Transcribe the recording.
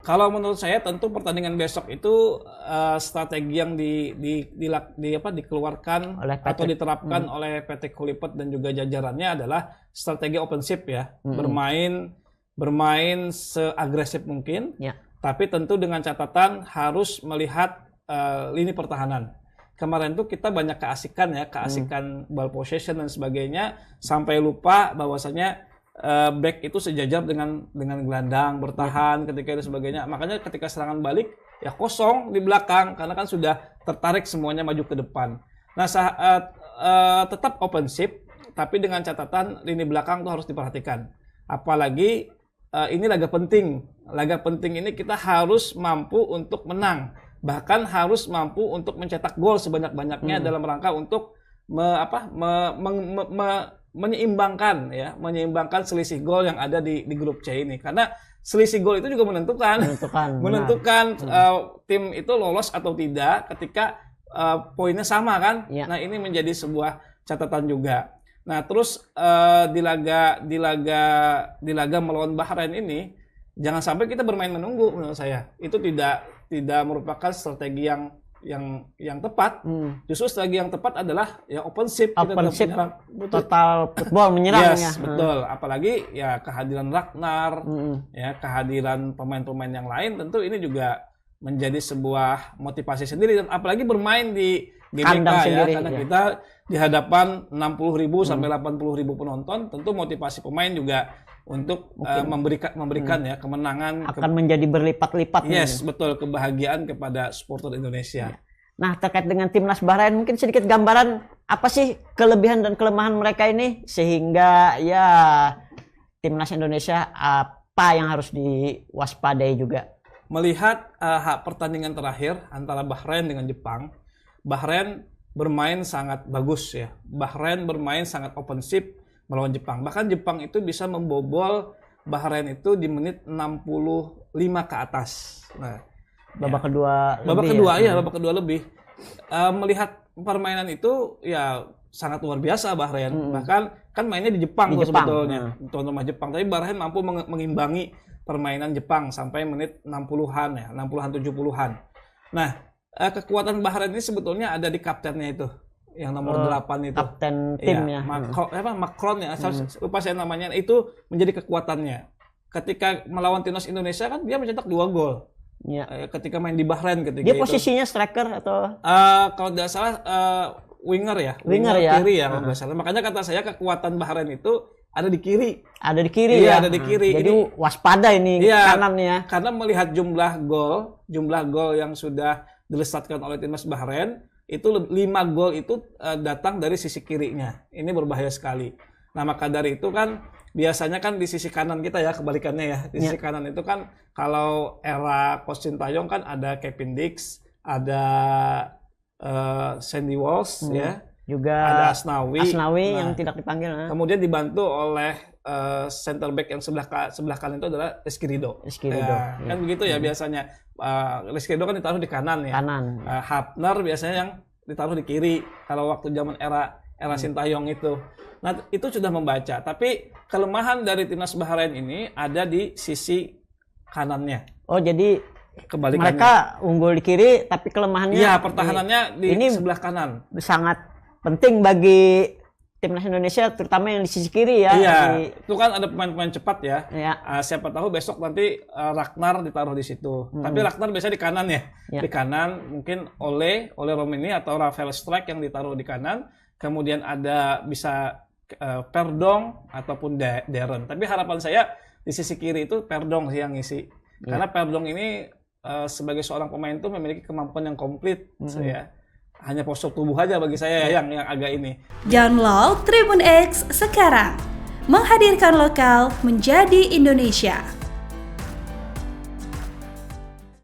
Kalau menurut saya tentu pertandingan besok itu strategi yang dikeluarkan oleh atau diterapkan oleh PT Kulipet dan juga jajarannya adalah strategi offensive ya, bermain seagresif mungkin, tapi tentu dengan catatan harus melihat lini pertahanan. Kemarin tuh kita banyak keasikan ball possession dan sebagainya, sampai lupa bahwasanya back itu sejajar dengan gelandang, bertahan ketika itu sebagainya. Makanya ketika serangan balik ya kosong di belakang karena kan sudah tertarik semuanya maju ke depan. Nah, tetap offensif tapi dengan catatan lini belakang tuh harus diperhatikan. Apalagi ini laga penting. Laga penting ini kita harus mampu untuk menang. Bahkan harus mampu untuk mencetak gol sebanyak-banyaknya dalam rangka untuk menyeimbangkan selisih gol yang ada di grup C ini, karena selisih gol itu juga menentukan tim itu lolos atau tidak ketika poinnya sama kan. Nah, ini menjadi sebuah catatan juga. Nah, terus di laga melawan Bahrain ini jangan sampai kita bermain menunggu. Menurut saya itu tidak merupakan strategi yang tepat. Justru strategi yang tepat adalah ya offensive, total football menyerang. Yes, betul. Apalagi ya kehadiran Ragnar, ya kehadiran pemain-pemain yang lain tentu ini juga menjadi sebuah motivasi sendiri, dan apalagi bermain di GBK karena kita di hadapan 60.000 sampai 80.000 penonton, tentu motivasi pemain juga untuk memberikan ya kemenangan akan menjadi berlipat-lipat. Yes, betul, kebahagiaan kepada supporter Indonesia. Nah, terkait dengan timnas Bahrain, mungkin sedikit gambaran apa sih kelebihan dan kelemahan mereka ini sehingga ya timnas Indonesia apa yang harus diwaspadai juga. Melihat pertandingan terakhir antara Bahrain dengan Jepang, Bahrain bermain sangat bagus ya. Bahrain bermain sangat ofensif melawan Jepang. Bahkan Jepang itu bisa membobol Bahrain itu di menit 65 ke atas. Nah, babak kedua lebih. Melihat permainan itu ya sangat luar biasa Bahrain. Bahkan kan mainnya di Jepang tuh sebetulnya. Tuan rumah Jepang, tapi Bahrain mampu mengimbangi permainan Jepang sampai menit 60-an ya, 60-an 70-an. Nah, kekuatan Bahrain ini sebetulnya ada di kaptennya itu, yang nomor 8 itu. Kapten tim ya. Macron ya, lupa saya namanya. Itu menjadi kekuatannya. Ketika melawan timnas Indonesia kan dia mencetak 2 gol. Ya. Ketika main di Bahrain ketika dia posisinya striker atau? Kalau tidak salah winger ya. Winger kiri ya kalau nggak salah. Makanya kata saya kekuatan Bahrain itu ada di kiri. Ada di kiri ya. Ada di kiri. Jadi waspada ini kanannya. Karena melihat jumlah gol yang sudah dilesatkan oleh timnas Bahrain, itu 5 gol itu datang dari sisi kirinya. Ini berbahaya sekali. Nah, maka dari itu kan biasanya kan di sisi kanan kita ya, kebalikannya ya. Di sisi kanan itu kan kalau era Coach Sintayong kan ada Kevin Dix, ada Sandy Walsh ya. Juga ada Asnawi yang tidak dipanggil. Kemudian dibantu oleh center back yang sebelah kanan itu adalah Rizky Ridho. Kan begitu ya biasanya. Rizky Ridho kan ditaruh di kanan ya. Hapner biasanya yang ditaruh di kiri kalau waktu zaman era Sintayong itu. Nah, itu sudah membaca. Tapi kelemahan dari timnas Bahrain ini ada di sisi kanannya. Oh, jadi kebalikannya. Mereka unggul di kiri tapi kelemahannya pertahanannya di sebelah kanan. Sangat penting bagi timnas Indonesia, terutama yang di sisi kiri ya. Itu kan ada pemain-pemain cepat ya. Siapa tahu besok nanti Ragnar ditaruh di situ. Tapi Ragnar biasanya di kanan ya. Di kanan mungkin oleh Romini atau Rafael Strijk yang ditaruh di kanan. Kemudian ada bisa Perdong ataupun Darren. Tapi harapan saya di sisi kiri itu Perdong sih yang ngisi. Karena Perdong ini sebagai seorang pemain itu memiliki kemampuan yang komplit ya. Hanya postur tubuh aja bagi saya yang agak ini. Download Tribun X sekarang. Menghadirkan lokal menjadi Indonesia.